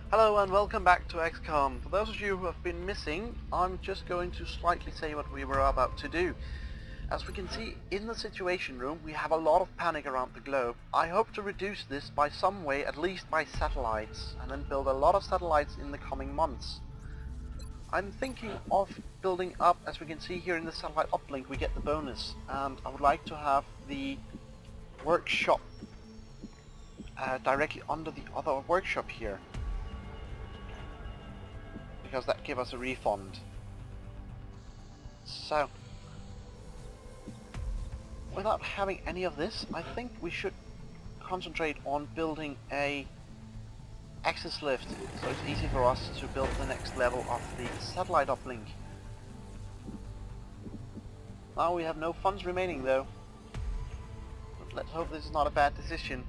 Hello and welcome back to XCOM. For those of you who have been missing, I'm just going to slightly say what we were about to do. As we can see in the situation room, we have a lot of panic around the globe. I hope to reduce this by some way, at least by satellites, and then build a lot of satellites in the coming months. I'm thinking of building up, as we can see here in the satellite uplink, we get the bonus, and I would like to have the workshop directly under the other workshop here, because that gives us a refund. So, without having any of this, I think we should concentrate on building a access lift, so it's easy for us to build the next level of the satellite uplink. Now we have no funds remaining though, but let's hope this is not a bad decision.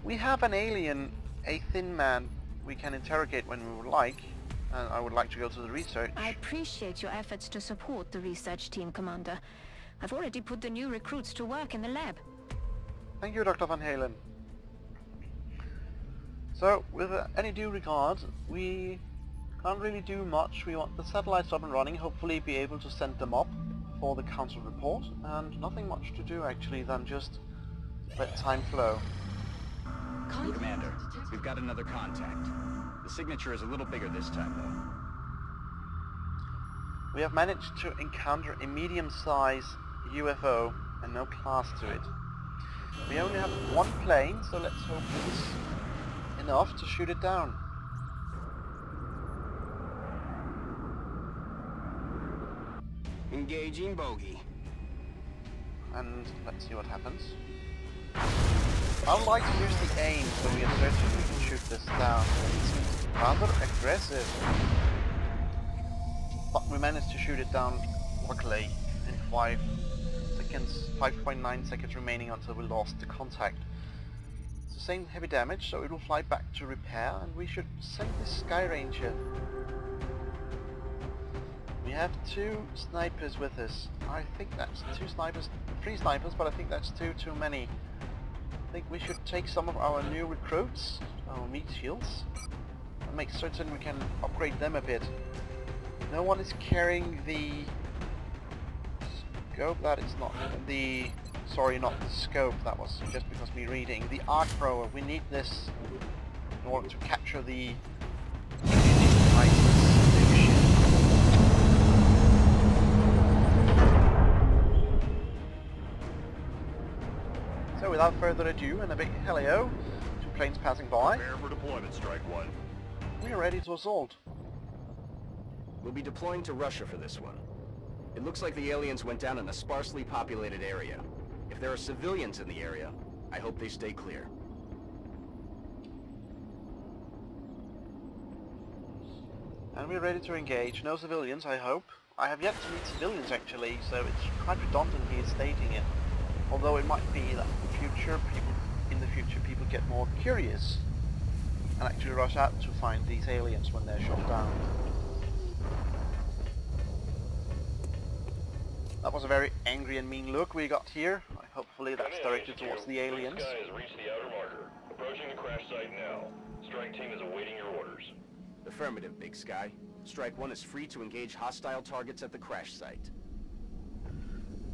We have an alien, a thin man, we can interrogate when we would like, and I would like to go to the research. I appreciate your efforts to support the research team, Commander. I've already put the new recruits to work in the lab. Thank you, Dr. Van Halen. So, with any due regard, we can't really do much. We want the satellites up and running, hopefully be able to send them up for the council report, and nothing much to do actually than just let time flow. Commander, we've got another contact. The signature is a little bigger this time though. We have managed to encounter a medium-sized UFO and no class to it. We only have one plane, so let's hope it's enough to shoot it down. Engaging bogey. And let's see what happens. I would like to use the aim so we are certain we can shoot this down. It's rather aggressive. But we managed to shoot it down luckily in 5 seconds, 5.9 seconds remaining until we lost the contact. Sustained heavy damage, so it will fly back to repair, and we should send the Sky Ranger. We have 2 snipers with us. I think that's 2 snipers, 3 snipers, but I think that's too many. I think we should take some of our new recruits, our meat shields, and make certain we can upgrade them a bit. No one is carrying the scope, that is not the... Sorry, not the scope, that was just because me reading. The arc thrower, we need this in order to capture the So without further ado, and a big hello to planes passing by. Prepare for deployment, Strike One. We are ready to assault. We'll be deploying to Russia for this one. It looks like the aliens went down in a sparsely populated area. If there are civilians in the area, I hope they stay clear. And we're ready to engage. No civilians, I hope. I have yet to meet civilians actually, so it's quite redundant here stating it. Although it might be that in the future people get more curious and actually rush out to find these aliens when they're shot down. That was a very angry and mean look we got here. Hopefully that's directed towards the aliens. Sky has reached the outer marker. Approaching the crash site now. Strike team is awaiting your orders. Affirmative, Big Sky. Strike One is free to engage hostile targets at the crash site.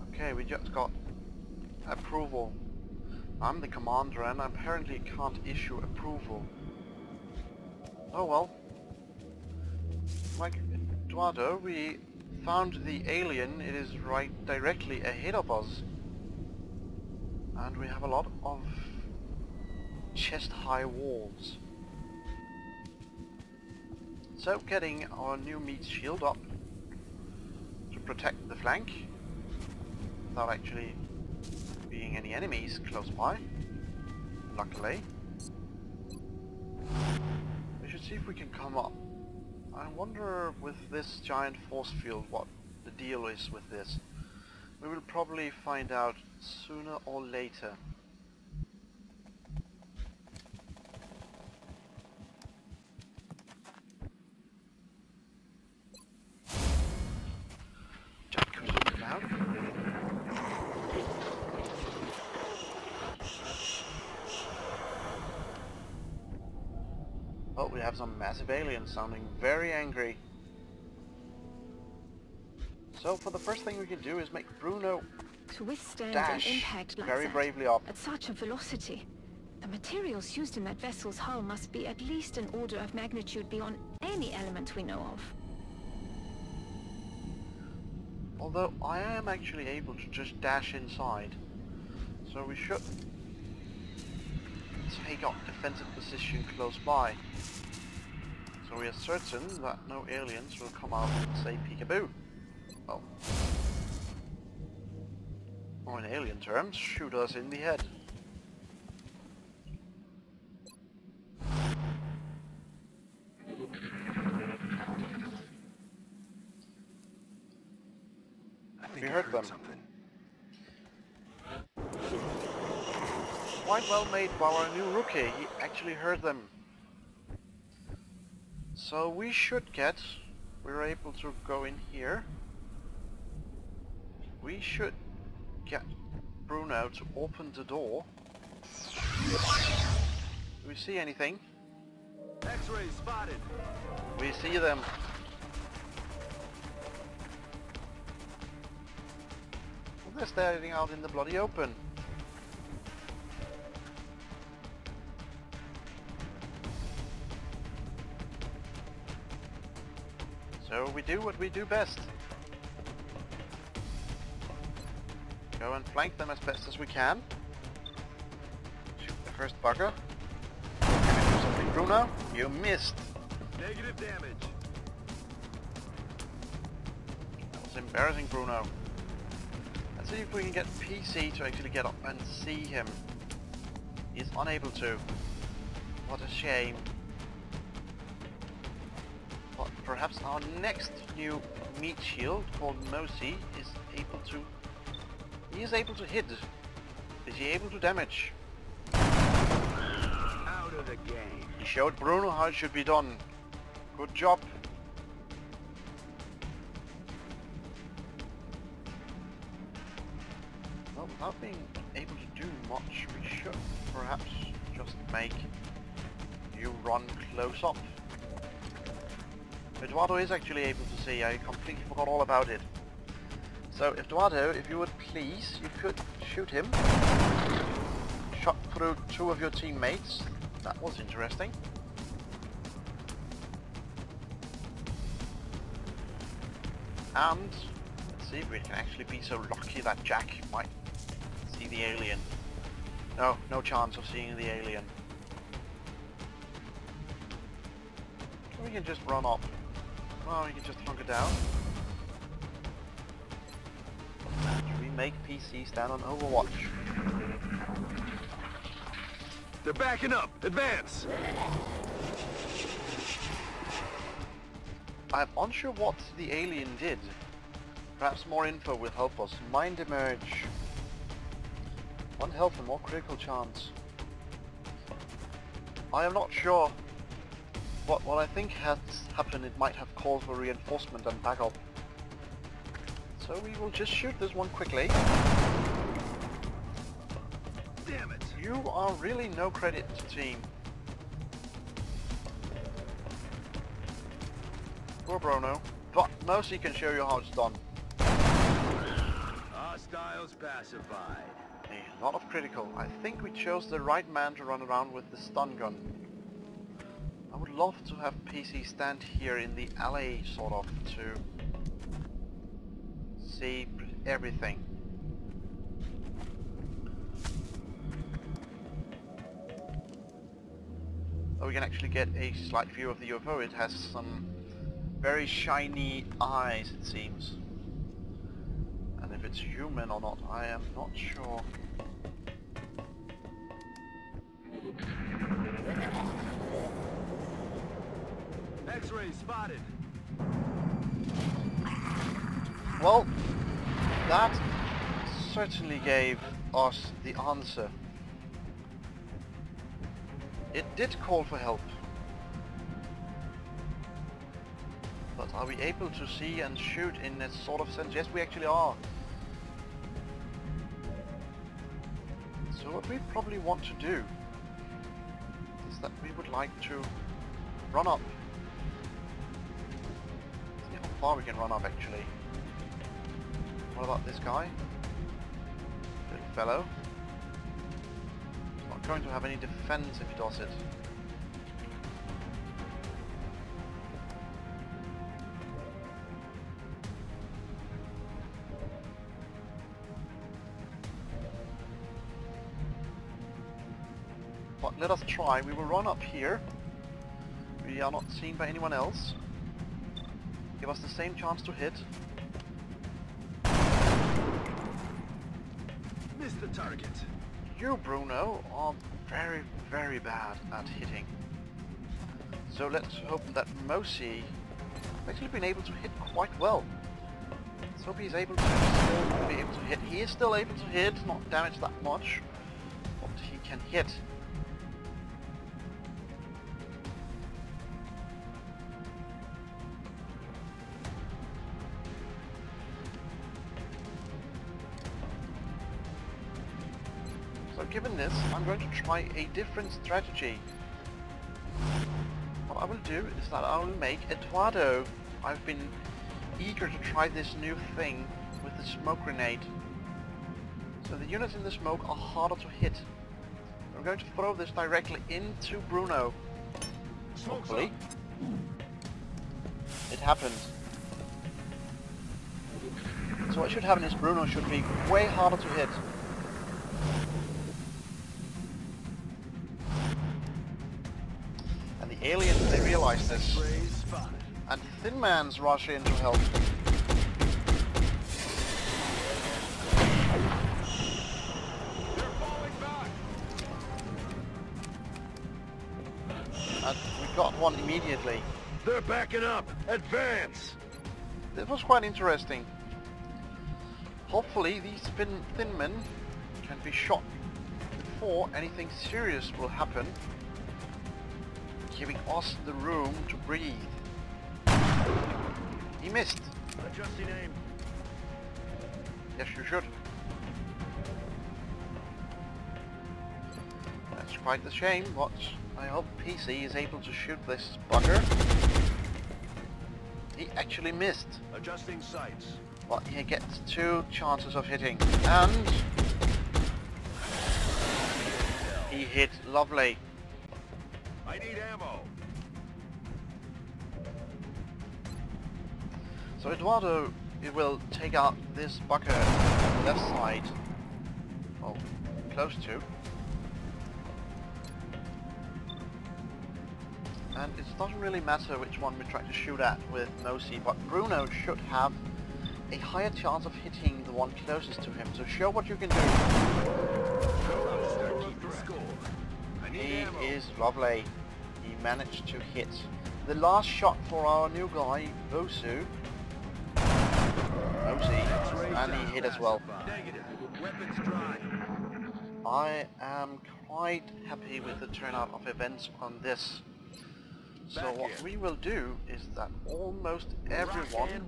Okay, we just got approval. I'm the commander and I apparently can't issue approval. Oh well. Like Eduardo, we found the alien. It is right directly ahead of us. And we have a lot of chest-high walls. So getting our new meat shield up to protect the flank without actually being any enemies close by, luckily. We should see if we can come up. I wonder with this giant force field what the deal is with this. We will probably find out sooner or later. Jump cruiser down. Well, we have some massive aliens sounding very angry. So for the first thing we can do is make Bruno To withstand dash an impact like very that, bravely up. at such a velocity, the materials used in that vessel's hull must be at least an order of magnitude beyond any element we know of. Although I am actually able to just dash inside. So we should take up defensive position close by. So we are certain that no aliens will come out and say peekaboo. Well, or in alien terms, shoot us in the head. I We heard them. something. Quite well made by our new rookie, he actually heard them. So we should get, we're able to go in here. We should get Bruno to open the door. Do we see anything? X-ray spotted. We see them. Well, they're staring out in the bloody open. So we do what we do best. Go and flank them as best as we can. Shoot the first bugger. Can we do something, Bruno? You missed. Negative damage. That was embarrassing, Bruno. Let's see if we can get PC to actually get up and see him. He's unable to. What a shame. But perhaps our next new meat shield called Mosi is able to... He is able to hit. Is he able to damage? Out of the game. He showed Bruno how it should be done. Good job. Well, without being able to do much, we should perhaps just make you run close up. Eduardo is actually able to see. I completely forgot all about it. So, Eduardo, if you would please, you could shoot him. Shot through two of your teammates. That was interesting. And let's see if we can actually be so lucky that Jack might see the alien. No, no chance of seeing the alien. We can just run up. Well, we can just hunker down. And we make PC stand on Overwatch. They're backing up. Advance. I'm unsure what the alien did. Perhaps more info will help us. Mind emerge. 1 health and more critical chance. I am not sure. What I think has happened, it might have called for reinforcement and backup. So we will just shoot this one quickly. Damn it. You are really no credit to team. Poor Bruno. But Mosi can show you how it's done. Hostiles pacified. A lot of critical. I think we chose the right man to run around with the stun gun. I would love to have PC stand here in the alley, sort of, to see everything. Oh, we can actually get a slight view of the UFO. It has some very shiny eyes, it seems. And if it's human or not, I am not sure. X-ray spotted. Well, that certainly gave us the answer. It did call for help. But are we able to see and shoot in a sort of sense? Yes, we actually are. So what we probably want to do is that we would like to Run up. See how far we can run up actually. What about this guy? Little fellow. He's not going to have any defense if he does it. But let us try. We will run up here. We are not seen by anyone else. Give us the same chance to hit. Missed the target. You, Bruno, are very, very bad at hitting. So let's hope that Mosi has actually been able to hit quite well. Let's hope he's able to still be able to hit. He is still able to hit, not damage that much, but he can hit. So given this, I'm going to try a different strategy. What I will do is that I will make Eduardo. I've been eager to try this new thing with the smoke grenade. So the units in the smoke are harder to hit. I'm going to throw this directly into Bruno. Hopefully. It happened. So what should happen is Bruno should be way harder to hit. And the aliens, they realize this. And the Thin Man's rush in to help. And we got one immediately. They're backing up. Advance. This was quite interesting. Hopefully these thin men can be shot before anything serious will happen, giving us the room to breathe. He missed. Adjusting aim. Yes, you should. That's quite a shame, but I hope PC is able to shoot this bugger. He actually missed. Adjusting sights. But he gets 2 chances of hitting, and he hit lovely. I need ammo. So Eduardo, it will take out this bugger on the left side. Oh, close to. And it doesn't really matter which one we try to shoot at with Mosi, but Bruno should have a higher chance of hitting the one closest to him. So show what you can do. He is lovely. He managed to hit. The last shot for our new guy, Mosi, and he hit as well. I am quite happy with the turnout of events on this. So what we will do is that almost everyone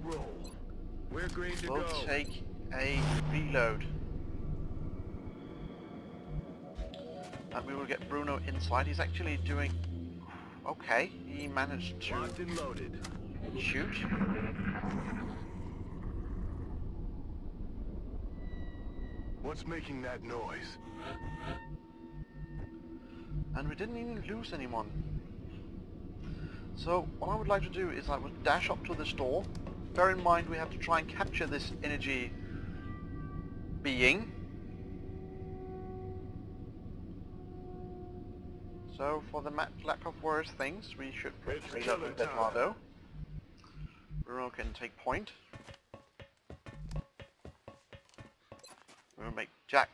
will take a reload. And we will get Bruno inside. He's actually doing okay. He managed to shoot. What's making that noise? And we didn't even lose anyone. So what I would like to do is I would dash up to this door. Bear in mind we have to try and capture this energy being. So for the lack of worse things, we should reload with Eduardo. Bruno can take point. We will make Jack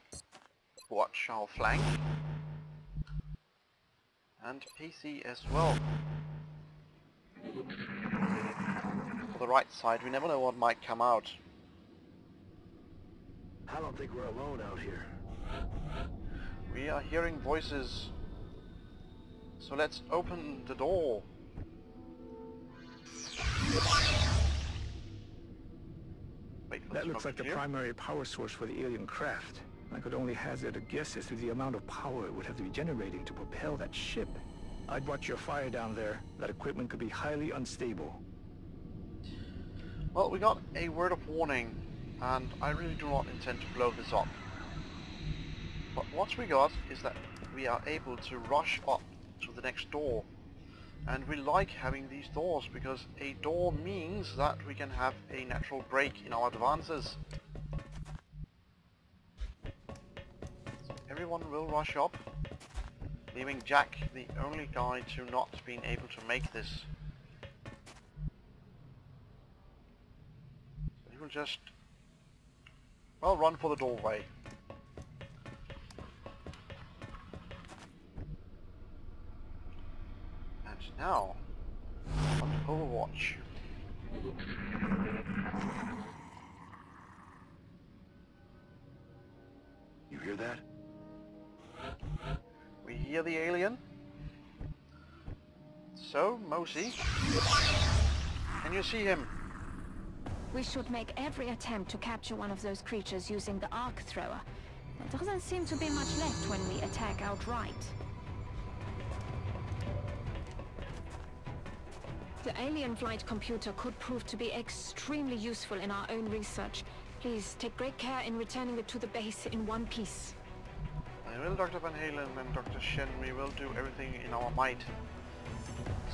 watch our flank. And PC as well. For the right side, we never know what might come out. I don't think we're alone out here. We are hearing voices. So let's open the door. Wait, That looks like the primary power source for the alien craft. I could only hazard a guess as to the amount of power it would have to be generating to propel that ship. I'd watch your fire down there. That equipment could be highly unstable. Well, we got a word of warning, and I really do not intend to blow this up. But what we got is that we are able to rush up to the next door. And we like having these doors, because a door means that we can have a natural break in our advances. So everyone will rush up, leaving Jack the only guy to not being able to make this. So he will just, well, run for the doorway. Now, on to Overwatch. You hear that? We hear the alien. So, Mosi, can you see him? We should make every attempt to capture one of those creatures using the arc thrower. There doesn't seem to be much left when we attack outright. The alien flight computer could prove to be extremely useful in our own research. Please take great care in returning it to the base in one piece. I will, Dr. Van Halen and Dr. Shen. We will do everything in our might.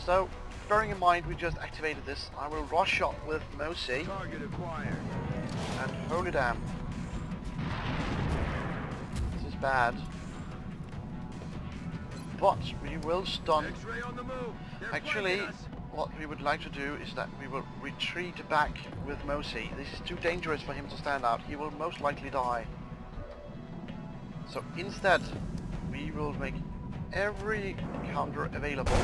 So, bearing in mind we just activated this, I will rush up with Mosi. Target acquired. And holy damn. This is bad. But we will stun. X-ray on the move. Actually, what we would like to do is that we will retreat back with Mosi. This is too dangerous for him to stand out. He will most likely die. So instead, we will make every counter available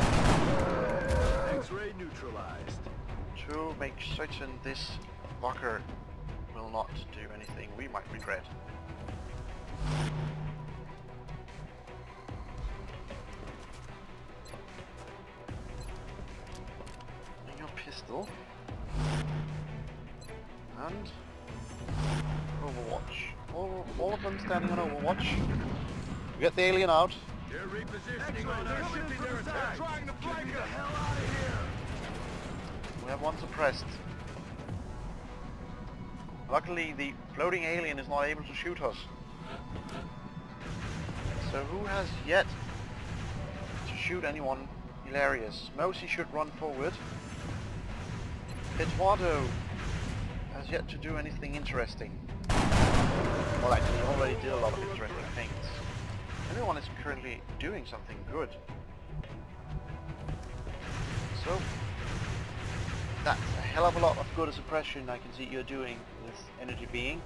X-ray neutralized. to make certain this fucker will not do anything we might regret. Pistol and Overwatch. All of them standing on Overwatch. We get the alien out. They're repositioning on our ship. They're trying to flank us. Get the hell out of here. We have one suppressed. Luckily, the floating alien is not able to shoot us. So who has yet to shoot anyone hilarious? Mosi should run forward. Eduardo has yet to do anything interesting. Well, actually, he already did a lot of interesting things. Everyone is currently doing something good. So, that's a hell of a lot of good suppression I can see you're doing, this energy being.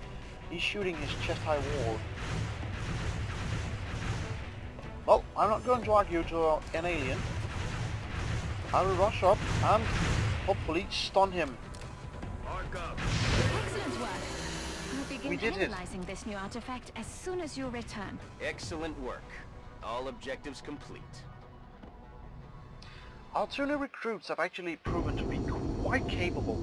He's shooting his chest-high wall. Well, I'm not going to argue to an alien. I will rush up and hopefully stun him. Excellent work. We'll begin We did it. analyzing this new artifact as soon as you return. Excellent work. All objectives complete. Our two new recruits have actually proven to be quite capable.